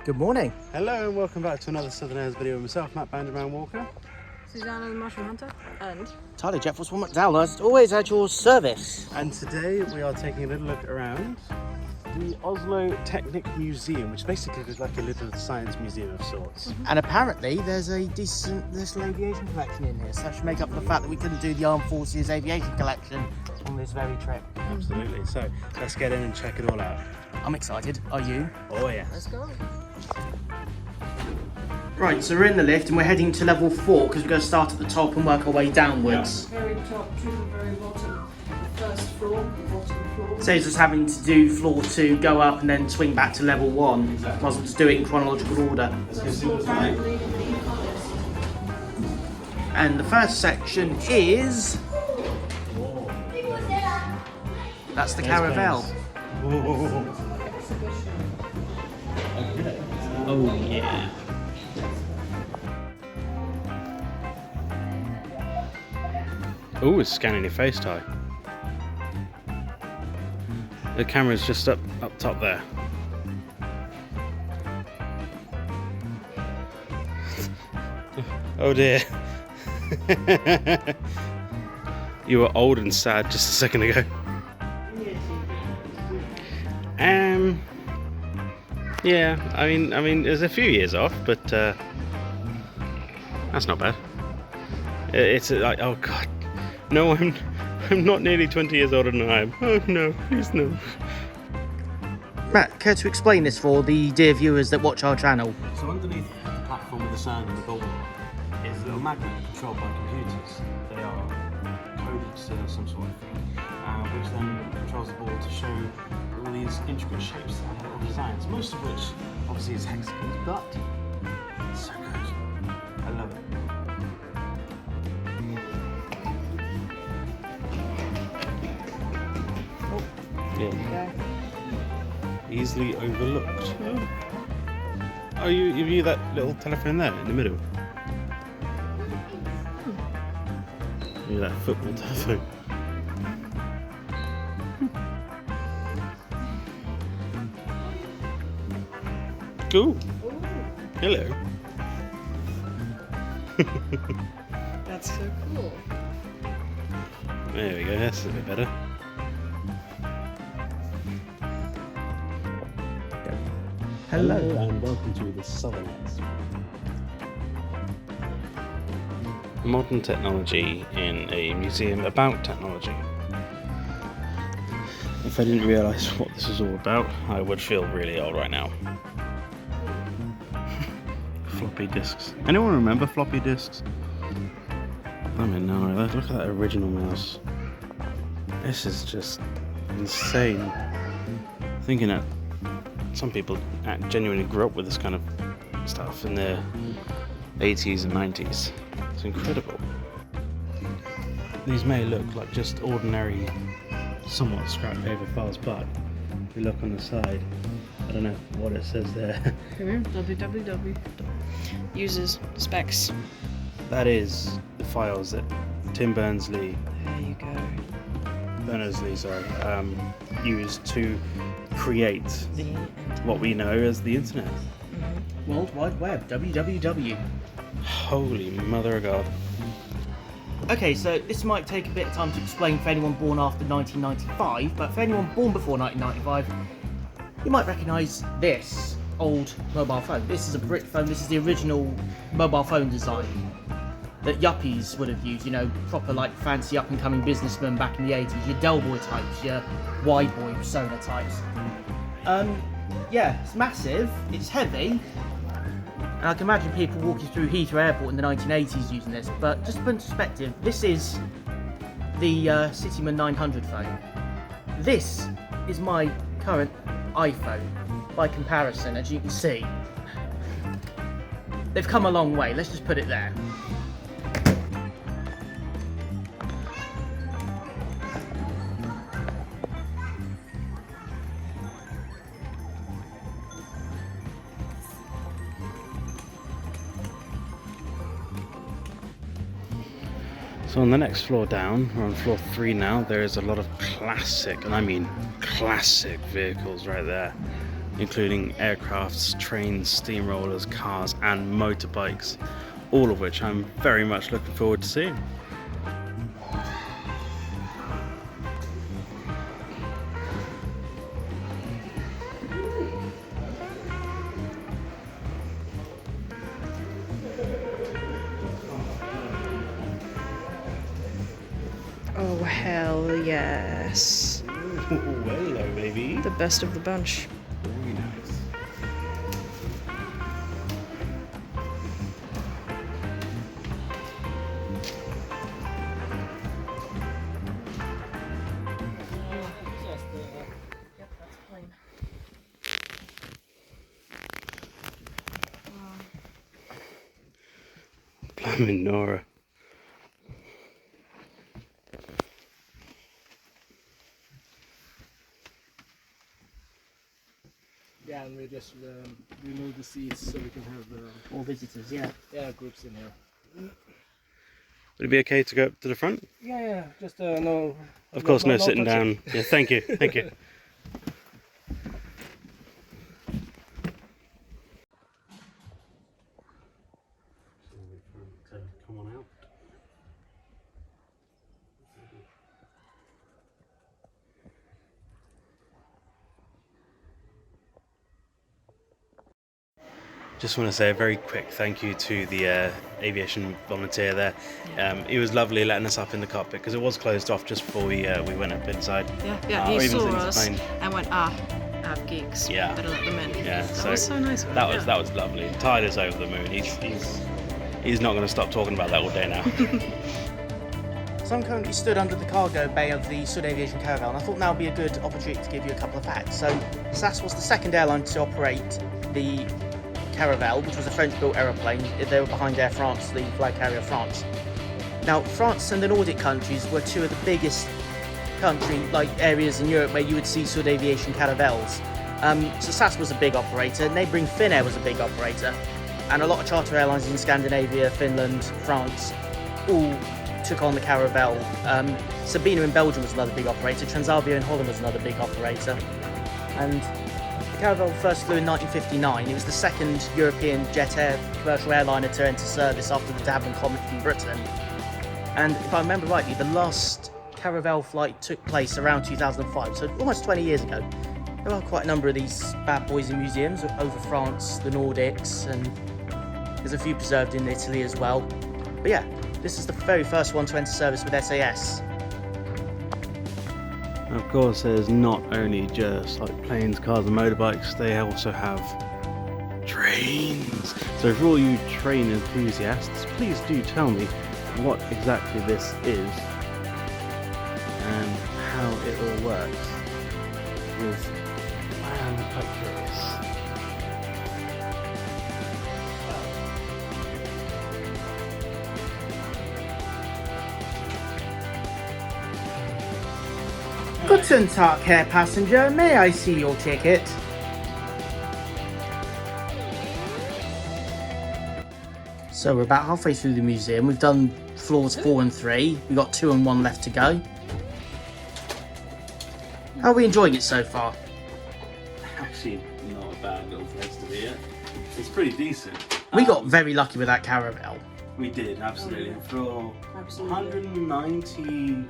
Good morning. Hello and welcome back to another SouthernAirs video with myself, Matt Banjoman Walker. Susanna the Mushroom Hunter and Tyler Jett from McDowell, as always at your service. And today we are taking a little look around the Oslo Teknisk Museum, which basically is like a little science museum of sorts. And apparently there's a decent little aviation collection in here, so that should make up for the fact that we couldn't do the Armed Forces aviation collection on this very trip. Absolutely, so let's get in and check it all out. I'm excited, are you? Oh yeah. let's go. Right, so we're in the lift and we're heading to level 4 because we're going to start at the top and work our way downwards. Very top to the very bottom. First floor, the bottom floor. Saves us having to do floor 2, go up and then swing back to level 1. Exactly. Might as well just do it in chronological order. Let's go see what's like. And the first section is... That's the Caravel. Oh yeah. Oh, it's scanning your face, Ty. The camera's just up top there. Oh dear. You were old and sad just a second ago. Yeah, I mean, there's a few years off, but that's not bad. It's like, oh god, no, I'm not nearly 20 years older than I am. Oh no, please no. Matt, care to explain this for the dear viewers that watch our channel? So underneath the platform with the sand and the gold is a little magnet controlled by computers. They are coded to some sort of thing, which then controls the board to show all these intricate shapes and little designs, most of which obviously is hexagons, but it's so good. I love it. Yeah. Easily overlooked. Oh, you view that little telephone there in the middle? You that football telephone. Cool. Hello. That's so cool. There we go, that's a bit better. Hello. And welcome to the SouthernAirs. Modern technology in a museum about technology. If I didn't realise what this was all about, I would feel really old right now. Floppy disks. Anyone remember floppy disks? I mean, no, look at that original mouse. This is just insane. Thinking that some people genuinely grew up with this kind of stuff in the 80s and 90s. It's incredible. These may look like just ordinary, somewhat scrap paper files, but if you look on the side, I don't know what it says there. www. Users specs. That is the files that Tim Berners-Lee, used to create what we know as the internet. World Wide Web, www. Holy mother of God. Okay, so this might take a bit of time to explain for anyone born after 1995, but for anyone born before 1995, you might recognise this old mobile phone. This is a brick phone. This is the original mobile phone design that yuppies would have used, you know, proper like fancy up and coming businessmen back in the 80s, your Del Boy types, your wide boy persona types. Yeah, it's massive, it's heavy, and I can imagine people walking through Heathrow Airport in the 1980s using this, but just to put in perspective, this is the Cityman 900 phone. This is my current iPhone, by comparison, as you can see. They've come a long way, let's just put it there. So on the next floor down, we're on floor 3 now, there is a lot of classic, and I mean classic vehicles right there. including aircrafts, trains, steamrollers, cars and motorbikes, all of which I'm very much looking forward to seeing. Oh, hell yes. Hello, baby. The best of the bunch. Very nice. Blimey, Nora. Yeah, and we just remove the seats so we can have All visitors, yeah. groups in here. Would it be okay to go up to the front? Yeah, just no. Of course, no sitting touching. down. Yeah, thank you, thank you. Come on out. Just want to say a very quick thank you to the aviation volunteer there. He was lovely letting us up in the cockpit because it was closed off just before we went up inside. Yeah, or he even saw into the us plane. and went, I have geeks. Yeah. Better let them in. Yeah, That was so nice of him. That was lovely. Tyler's over the moon. He's not going to stop talking about that all day now. So I'm currently stood under the cargo bay of the Aviation Caravel, and I thought now would be a good opportunity to give you a couple of facts. So SAS was the second airline to operate the Carravelle, which was a French-built aeroplane. They were behind Air France, the flag carrier of France. Now, France and the Nordic countries were two of the biggest areas in Europe where you would see Aviation Caravelles. So SAS was a big operator, neighbouring Finnair was a big operator, and a lot of charter airlines in Scandinavia, Finland, France, all took on the Carravelle. Sabina in Belgium was another big operator, Transavia in Holland was another big operator, and the Caravel first flew in 1959. It was the second European jet air commercial airliner to enter service after the Dablin Comet from Britain. And if I remember rightly, the last Caravel flight took place around 2005, so almost 20 years ago. There are quite a number of these bad boys in museums over France, the Nordics, and there's a few preserved in Italy as well. But yeah, this is the very first one to enter service with SAS. Of course, there's not only just like planes, cars and motorbikes, they also have trains. So for all you train enthusiasts, please do tell me what exactly this is and how it all works, because I am quite curious. Guten Tag, Herr Passenger. May I see your ticket? So we're about halfway through the museum. We've done floors 4 and 3. We've got 2 and 1 left to go. How are we enjoying it so far? Actually, not a bad little place to be at. It's pretty decent. We got very lucky with that Caravel. We did, absolutely. For Absolutely. 190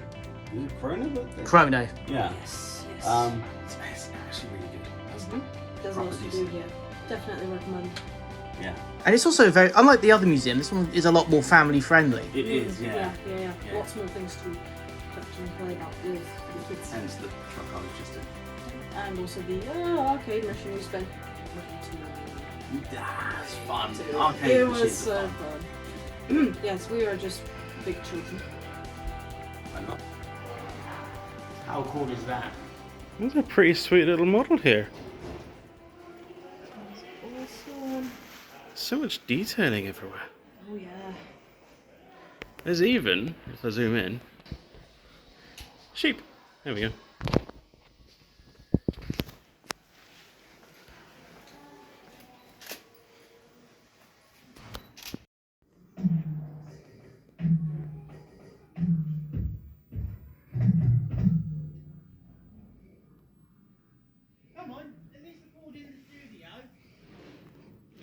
is it krona? Chrono. Yeah. Yes. It's actually really good. Does proper also do, decent. yeah. Definitely recommend. Yeah. And it's also very, unlike the other museum, this one is a lot more family friendly. It is, yeah. Yeah. Yeah. Lots more things to touch and play about with the kids. Hence the truck I was just in. And also the arcade machine we spent That's fun. to. Arcade It machines was are so fun. Yes, we are just big children. Why not? How cool is that? There's a pretty sweet little model here. Awesome. So much detailing everywhere. Oh yeah. There's even, if I zoom in, sheep. There we go.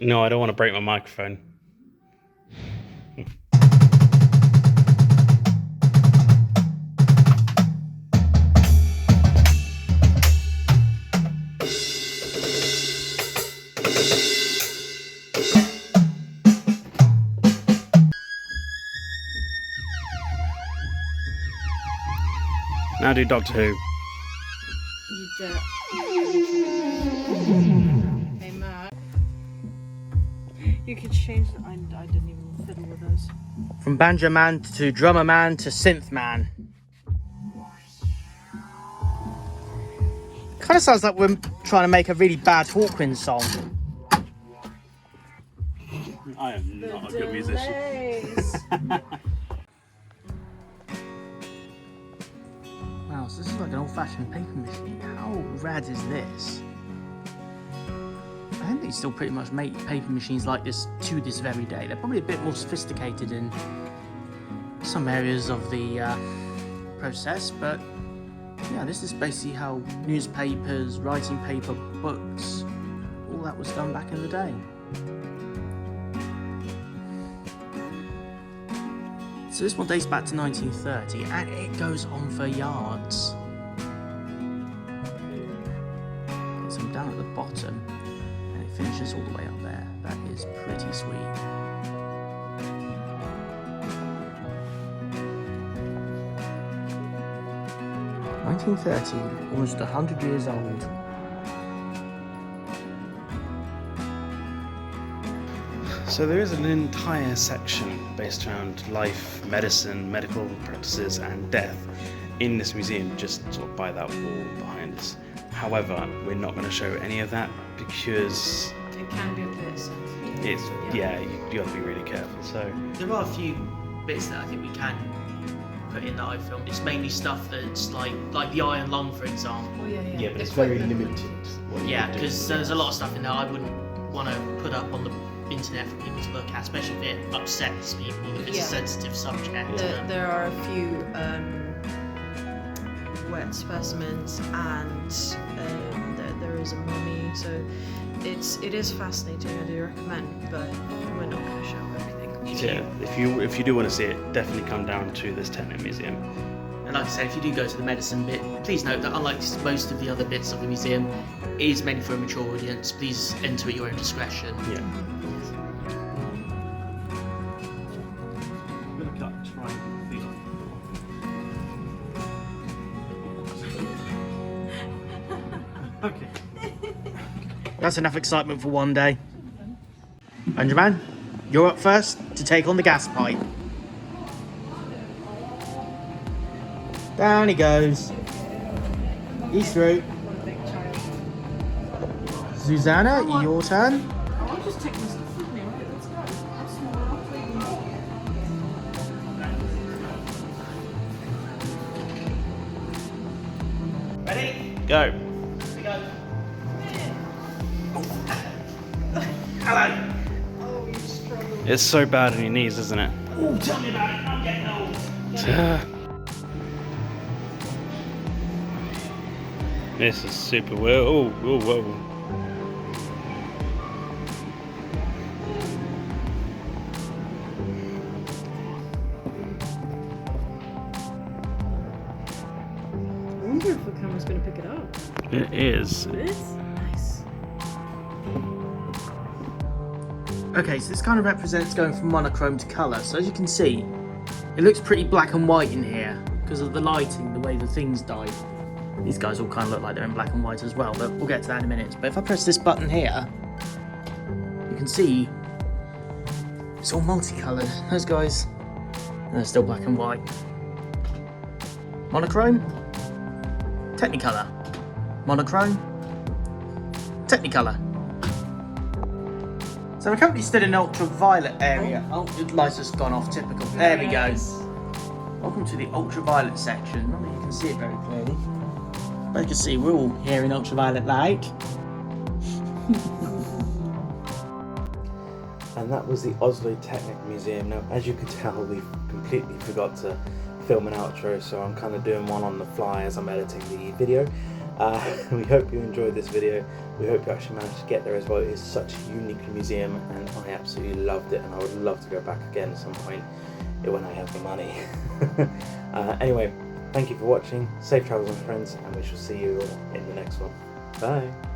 No, I don't want to break my microphone. Now do Doctor Who. Hey, Matt. You could change the. I didn't even fiddle with those. From banjo man to drummer man to synth man. Kind of sounds like we're trying to make a really bad Hawkwind song. I am not a good musician. Wow, so this is like an old-fashioned paper machine. How rad is this? I think they still pretty much make paper machines like this to this very day. They're probably a bit more sophisticated in some areas of the process, but yeah, this is basically how newspapers, writing paper, books, all that was done back in the day. So this one dates back to 1930 and it goes on for yards. So I'm down at the bottom and it finishes all the way up there. That is pretty sweet. (1930), almost 100 years old. So there is an entire section based around life, medicine, medical practices and death in this museum, just sort of by that wall behind us. However, we're not going to show any of that because It can be a bit sensitive. it's, yeah, you got to be really careful. So There are a few bits that I think we can put in that I filmed. It's mainly stuff that's like the eye and lung, for example. Oh, yeah, yeah. Yeah, but it's very Equipment. limited. what you Yeah, can do. because there's a lot of stuff in there I wouldn't want to put up on the internet for people to look at, especially if it upsets people, if it's Yeah. a sensitive subject. There are a few wet specimens, and there is a mummy. So it is fascinating. I do recommend, but we're not going to show everything. yeah, if you do want to see it, definitely come down to this Technic Museum. And like I said, if you do go to the medicine bit, please note that unlike most of the other bits of the museum, it is meant for a mature audience. Please enter at your own discretion. Yeah. I'm gonna cut triangle feet off. Okay. That's enough excitement for one day. Banjoman, you're up first to take on the gas pipe. Down he goes. He's through. Susanna, your turn. I'll just take my stuff with me, right? Let's go. How small are we? Ready? Go. Here we go. Hello. Oh, you struggle. It's so bad on your knees, isn't it? Oh, tell me about it. I'm getting old. This is super weird. Oh, whoa. I wonder if the camera's going to pick it up. It is. It is? Nice. Okay, so this kind of represents going from monochrome to colour. So as you can see, it looks pretty black and white in here because of the lighting, the way the things died. These guys all kind of look like they're in black and white as well, but we'll get to that in a minute. But if I press this button here, you can see it's all multicoloured. Those guys, they're still black and white. Monochrome, Technicolor. Monochrome, Technicolor. So we're currently still in an ultraviolet area. Oh, the light's just gone off, typical. There we go. Welcome to the ultraviolet section. Not that you can see it very clearly. But you can see we're all here in ultraviolet light. And that was the Oslo Teknisk Museum. Now, as you can tell, we've completely forgot to film an outro, so I'm kind of doing one on the fly as I'm editing the video. We hope you enjoyed this video. We hope you actually managed to get there as well. It is such a unique museum and I absolutely loved it, and I would love to go back again at some point when I have the money. Anyway, thank you for watching. Safe travels, my friends, and we shall see you all in the next one. Bye.